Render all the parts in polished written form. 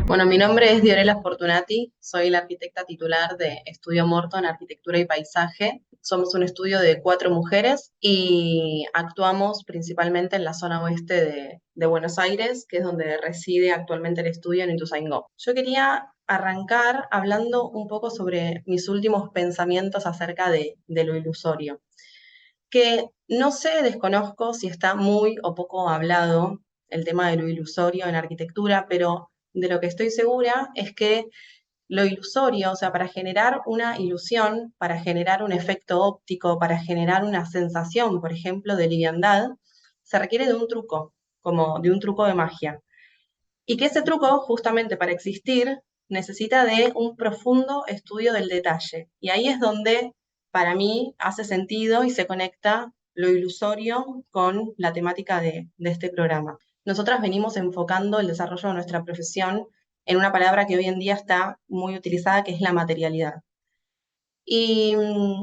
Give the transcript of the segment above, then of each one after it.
Bueno, mi nombre es Diorela Fortunati, soy la arquitecta titular de Estudio Morton Arquitectura y Paisaje. Somos un estudio de 4 mujeres y actuamos principalmente en la zona oeste de Buenos Aires, que es donde reside actualmente el estudio en Ituzaingó. Yo quería arrancar hablando un poco sobre mis últimos pensamientos acerca de lo ilusorio, que no sé, desconozco si está muy o poco hablado el tema de lo ilusorio en arquitectura, pero de lo que estoy segura es que lo ilusorio, o sea, para generar una ilusión, para generar un efecto óptico, para generar una sensación, por ejemplo, de liviandad, se requiere de un truco, como de un truco de magia. Y que ese truco, justamente para existir, necesita de un profundo estudio del detalle. Y ahí es donde, para mí, hace sentido y se conecta lo ilusorio con la temática de este programa. Nosotras venimos enfocando el desarrollo de nuestra profesión en una palabra que hoy en día está muy utilizada, que es la materialidad. Y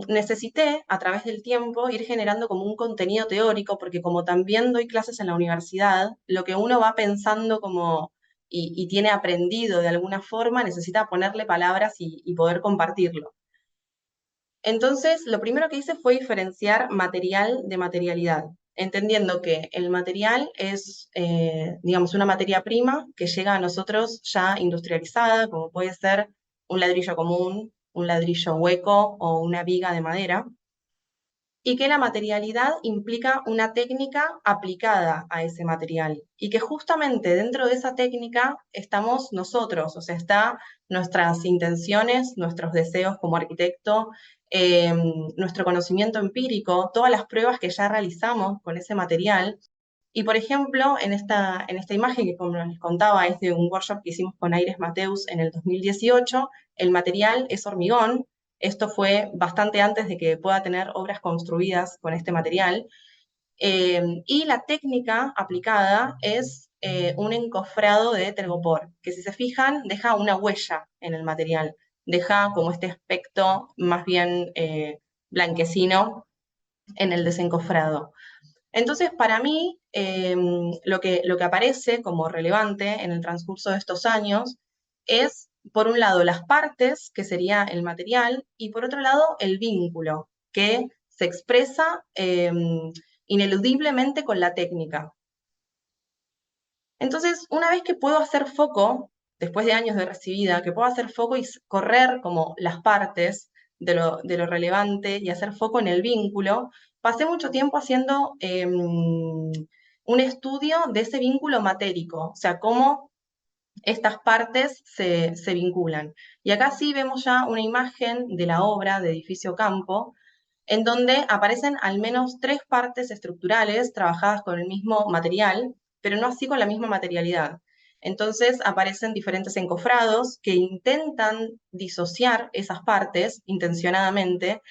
necesité, a través del tiempo, ir generando como un contenido teórico, porque como también doy clases en la universidad, lo que uno va pensando como y tiene aprendido de alguna forma, necesita ponerle palabras y poder compartirlo. Entonces, lo primero que hice fue diferenciar material de materialidad, entendiendo que el material es, digamos, una materia prima que llega a nosotros ya industrializada, como puede ser un ladrillo común, un ladrillo hueco o una viga de madera, y que la materialidad implica una técnica aplicada a ese material y que justamente dentro de esa técnica estamos nosotros, o sea, está nuestras intenciones, nuestros deseos como arquitecto, eh, nuestro conocimiento empírico, todas las pruebas que ya realizamos con ese material. Y por ejemplo, en esta imagen que como les contaba es de un workshop que hicimos con Aires Mateus en el 2018, el material es hormigón. Esto fue bastante antes de que pueda tener obras construidas con este material. Y la técnica aplicada es un encofrado de telgopor, que si se fijan deja una huella en el material, deja como este aspecto más bien blanquecino en el desencofrado. Entonces, para mí, lo que aparece como relevante en el transcurso de estos años es, por un lado, las partes, que sería el material, y por otro lado, el vínculo, que se expresa ineludiblemente con la técnica. Entonces, una vez que puedo hacer foco, después de años de recibida, que puedo hacer foco y correr como las partes de lo relevante y hacer foco en el vínculo, pasé mucho tiempo haciendo un estudio de ese vínculo matérico, o sea, cómo estas partes se vinculan. Y acá sí vemos ya una imagen de la obra de Edificio Campo, en donde aparecen al menos 3 partes estructurales trabajadas con el mismo material, pero no así con la misma materialidad. Entonces aparecen diferentes encofrados que intentan disociar esas partes intencionadamente.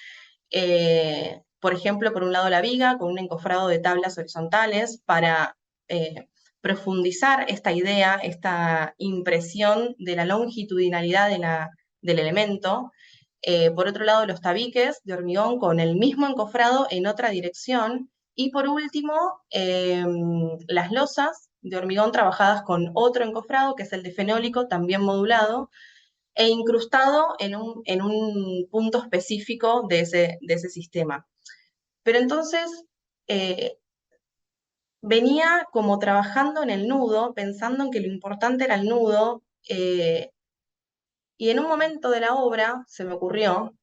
Por ejemplo, por un lado la viga, con un encofrado de tablas horizontales para eh, profundizar esta idea, esta impresión de la longitudinalidad del elemento. Por otro lado, los tabiques de hormigón con el mismo encofrado en otra dirección. Y por último, las losas de hormigón trabajadas con otro encofrado, que es el de fenólico, también modulado, e incrustado en un punto específico de ese sistema. Pero entonces venía como trabajando en el nudo, pensando en que lo importante era el nudo, y en un momento de la obra se me ocurrió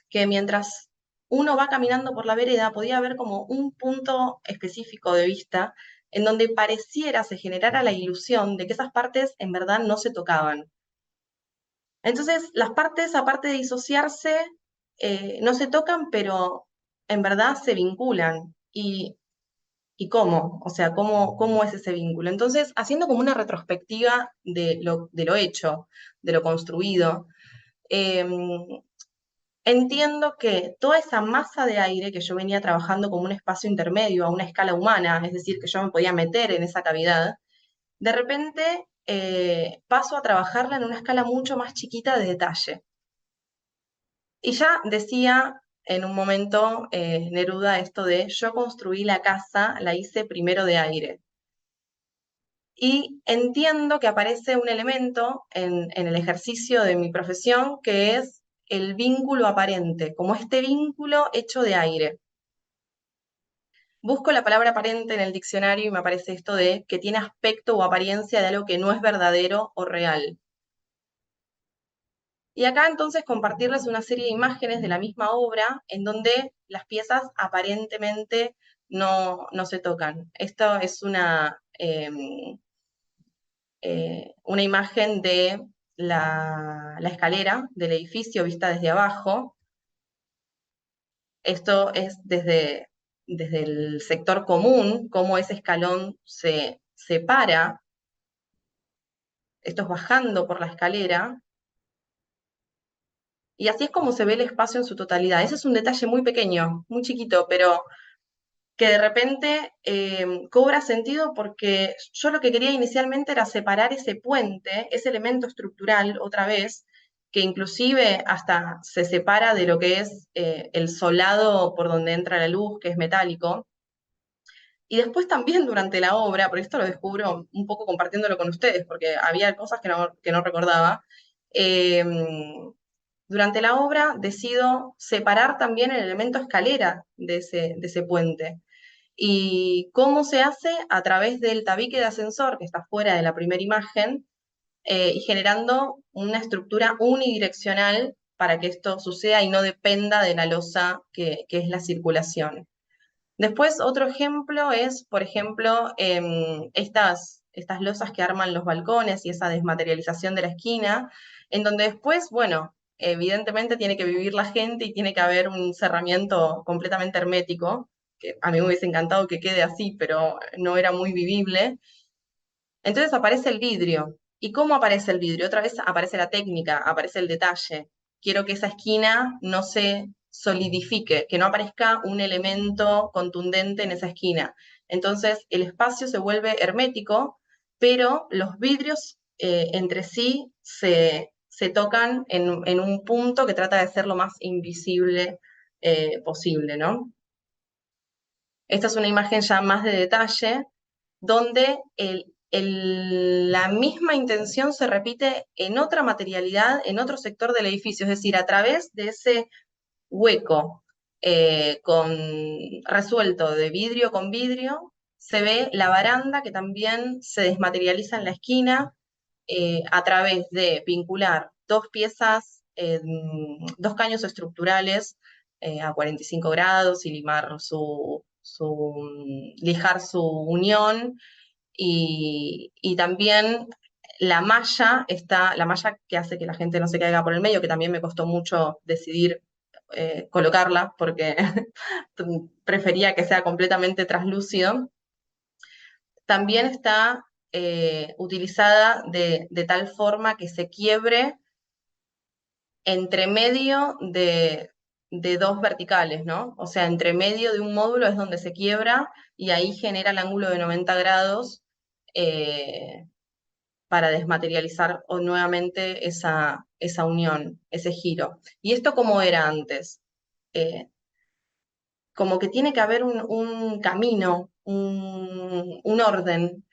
que mientras uno va caminando por la vereda podía haber como un punto específico de vista en donde pareciera se generara la ilusión de que esas partes en verdad no se tocaban. Entonces, las partes, aparte de disociarse, no se tocan, pero en verdad se vinculan. ¿Y cómo? O sea, ¿cómo es ese vínculo? Entonces, haciendo como una retrospectiva de lo hecho, de lo construido, eh, entiendo que toda esa masa de aire que yo venía trabajando como un espacio intermedio a una escala humana, es decir, que yo me podía meter en esa cavidad, de repente paso a trabajarla en una escala mucho más chiquita de detalle. Y ya decía en un momento Neruda esto de yo construí la casa, la hice primero de aire. y entiendo que aparece un elemento en el ejercicio de mi profesión que es el vínculo aparente, como este vínculo hecho de aire. Busco la palabra aparente en el diccionario y me aparece esto de que tiene aspecto o apariencia de algo que no es verdadero o real. Y acá entonces compartirles una serie de imágenes de la misma obra en donde las piezas aparentemente no se tocan. Esto es una imagen de la escalera del edificio vista desde abajo. Esto es desde el sector común, cómo ese escalón se separa. Esto es bajando por la escalera. Y así es como se ve el espacio en su totalidad. Ese es un detalle muy pequeño, muy chiquito, pero que de repente cobra sentido porque yo lo que quería inicialmente era separar ese puente, ese elemento estructural otra vez, que inclusive hasta se separa de lo que es el solado por donde entra la luz, que es metálico. Y después también durante la obra, por esto lo descubro un poco compartiéndolo con ustedes, porque había cosas que no recordaba, eh, durante la obra decido separar también el elemento escalera de ese puente. ¿Y cómo se hace? A través del tabique de ascensor, que está fuera de la primera imagen, y generando una estructura unidireccional para que esto suceda y no dependa de la losa que es la circulación. Después, otro ejemplo es, por ejemplo, estas losas que arman los balcones y esa desmaterialización de la esquina, en donde después, bueno, evidentemente tiene que vivir la gente y tiene que haber un cerramiento completamente hermético, que a mí me hubiese encantado que quede así, pero no era muy vivible. Entonces aparece el vidrio. ¿Y cómo aparece el vidrio? Otra vez aparece la técnica, aparece el detalle. Quiero que esa esquina no se solidifique, que no aparezca un elemento contundente en esa esquina. Entonces el espacio se vuelve hermético, pero los vidrios entre sí se tocan en un punto que trata de ser lo más invisible posible, ¿no? Esta es una imagen ya más de detalle, donde la misma intención se repite en otra materialidad, en otro sector del edificio, es decir, a través de ese hueco resuelto de vidrio con vidrio, se ve la baranda que también se desmaterializa en la esquina a través de vincular dos piezas, dos caños estructurales a 45 grados y lijar su unión y también la malla que hace que la gente no se caiga por el medio, que también me costó mucho decidir colocarla porque prefería que sea completamente translúcido, también está utilizada de tal forma que se quiebre entre medio de dos verticales, ¿no? O sea, entre medio de un módulo es donde se quiebra y ahí genera el ángulo de 90 grados eh, para desmaterializar nuevamente esa unión, ese giro. ¿Y esto cómo era antes? Eh, Como que tiene que haber un camino, un orden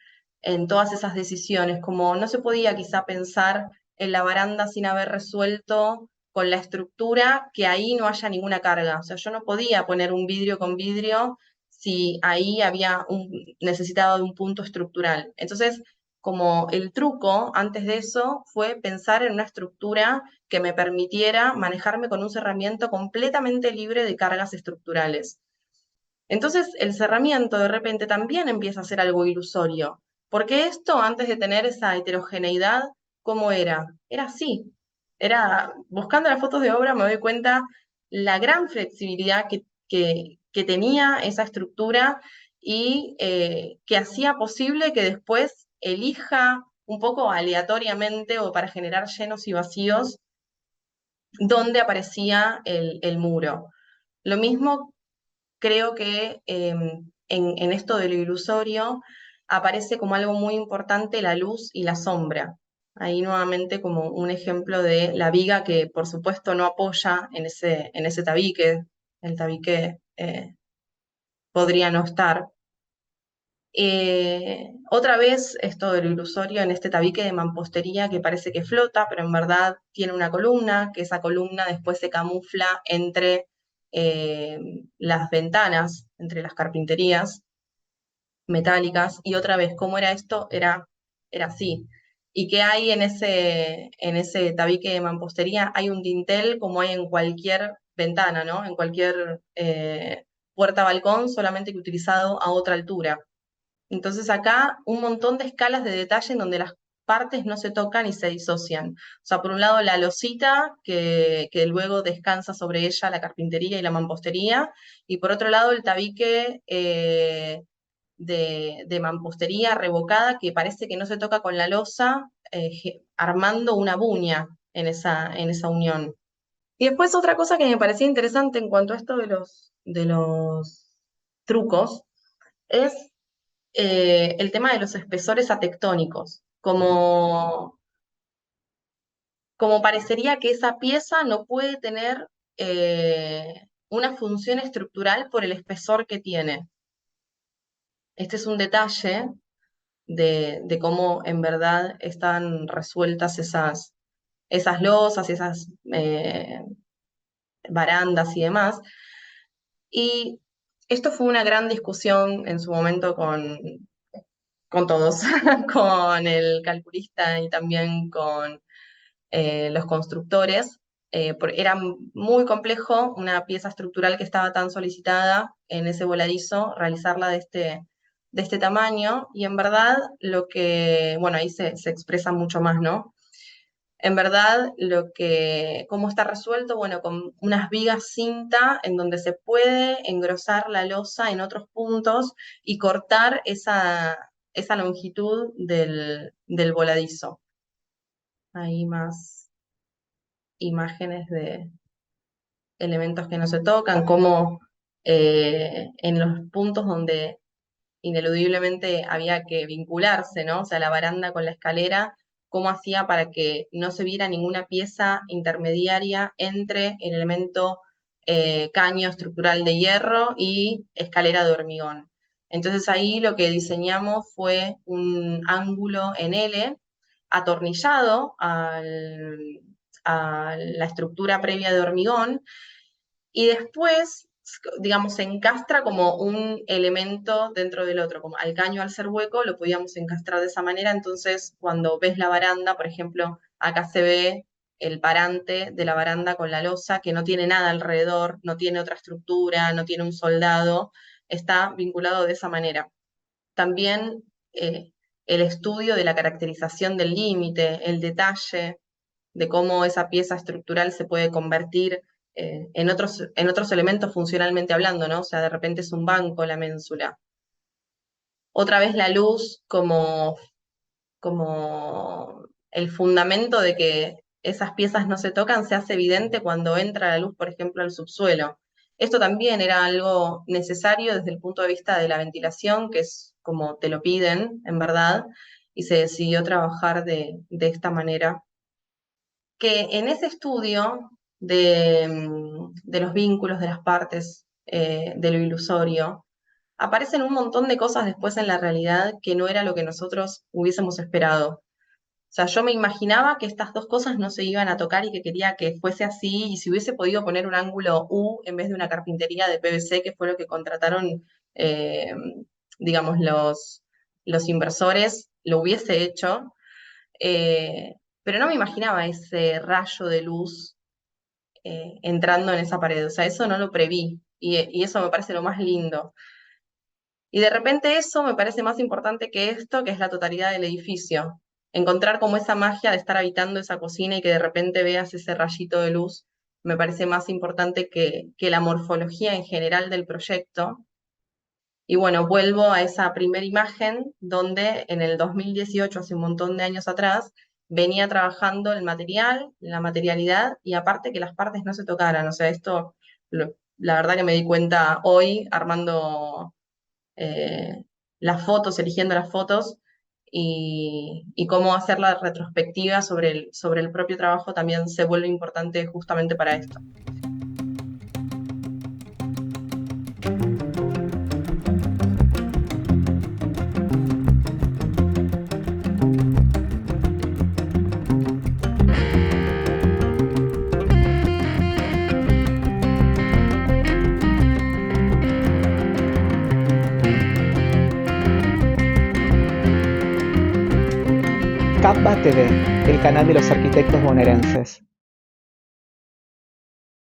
en todas esas decisiones, como no se podía quizá pensar en la baranda sin haber resuelto con la estructura que ahí no haya ninguna carga. O sea, yo no podía poner un vidrio con vidrio si ahí necesitaba de un punto estructural. Entonces, como el truco antes de eso fue pensar en una estructura que me permitiera manejarme con un cerramiento completamente libre de cargas estructurales. Entonces, el cerramiento de repente también empieza a ser algo ilusorio, porque esto antes de tener esa heterogeneidad, ¿cómo era? Era así. Buscando las fotos de obra me doy cuenta la gran flexibilidad que tenía esa estructura y que hacía posible que después elija un poco aleatoriamente o para generar llenos y vacíos dónde aparecía el muro. Lo mismo creo que en esto de lo ilusorio aparece como algo muy importante la luz y la sombra. Ahí nuevamente como un ejemplo de la viga que por supuesto no apoya en ese tabique, el tabique podría no estar. Otra vez esto de lo ilusorio en este tabique de mampostería que parece que flota, pero en verdad tiene una columna, que esa columna después se camufla entre eh, las ventanas, entre las carpinterías metálicas, y otra vez, ¿cómo era esto? Era así. ¿Y qué hay en ese tabique de mampostería? Hay un dintel como hay en cualquier ventana, ¿no? En cualquier puerta balcón, solamente que utilizado a otra altura. Entonces acá un montón de escalas de detalle en donde las partes no se tocan y se disocian. O sea, por un lado la losita que luego descansa sobre ella la carpintería y la mampostería, y por otro lado el tabique de mampostería revocada que parece que no se toca con la losa, armando una buña en esa unión. Y después otra cosa que me parecía interesante en cuanto a esto de los trucos es el tema de los espesores atectónicos, como parecería que esa pieza no puede tener una función estructural por el espesor que tiene. Este es un detalle de cómo en verdad están resueltas esas losas, esas barandas y demás. Y esto fue una gran discusión en su momento con todos, con el calculista y también con los constructores. Era muy complejo una pieza estructural que estaba tan solicitada en ese voladizo, realizarla de este tamaño, y en verdad bueno, ahí se expresa mucho más, ¿no? En verdad, cómo está resuelto, bueno, con unas vigas cinta en donde se puede engrosar la losa en otros puntos y cortar esa longitud del voladizo. Ahí más imágenes de elementos que no se tocan, como en los puntos donde ineludiblemente había que vincularse, ¿no? O sea, la baranda con la escalera, cómo hacía para que no se viera ninguna pieza intermediaria entre el elemento caño estructural de hierro y escalera de hormigón. Entonces ahí lo que diseñamos fue un ángulo en L atornillado a la estructura previa de hormigón, y después, digamos, se encastra como un elemento dentro del otro, como al caño al ser hueco lo podíamos encastrar de esa manera. Entonces cuando ves la baranda, por ejemplo, acá se ve el parante de la baranda con la losa, que no tiene nada alrededor, no tiene otra estructura, no tiene un soldado, está vinculado de esa manera. También el estudio de la caracterización del límite, el detalle de cómo esa pieza estructural se puede convertir en otros elementos funcionalmente hablando, ¿no? O sea, de repente es un banco la ménsula. Otra vez la luz como el fundamento de que esas piezas no se tocan se hace evidente cuando entra la luz, por ejemplo, al subsuelo. Esto también era algo necesario desde el punto de vista de la ventilación, que es como te lo piden, en verdad, y se decidió trabajar de esta manera. Que en ese estudio de los vínculos de las partes de lo ilusorio, aparecen un montón de cosas después en la realidad que no era lo que nosotros hubiésemos esperado. O sea, yo me imaginaba que estas dos cosas no se iban a tocar y que quería que fuese así, y si hubiese podido poner un ángulo U en vez de una carpintería de PVC, que fue lo que contrataron, eh, digamos, los inversores, lo hubiese hecho. Pero no me imaginaba ese rayo de luz entrando en esa pared. O sea, eso no lo preví, y eso me parece lo más lindo. Y de repente eso me parece más importante que esto, que es la totalidad del edificio. Encontrar como esa magia de estar habitando esa cocina y que de repente veas ese rayito de luz, me parece más importante que la morfología en general del proyecto. Y bueno, vuelvo a esa primera imagen donde en el 2018, hace un montón de años atrás, venía trabajando el material, la materialidad, y aparte que las partes no se tocaran. O sea, la verdad que me di cuenta hoy armando eh, las fotos, eligiendo las fotos, y cómo hacer la retrospectiva sobre el propio trabajo también se vuelve importante justamente para esto. Capba TV, el canal de los arquitectos bonaerenses.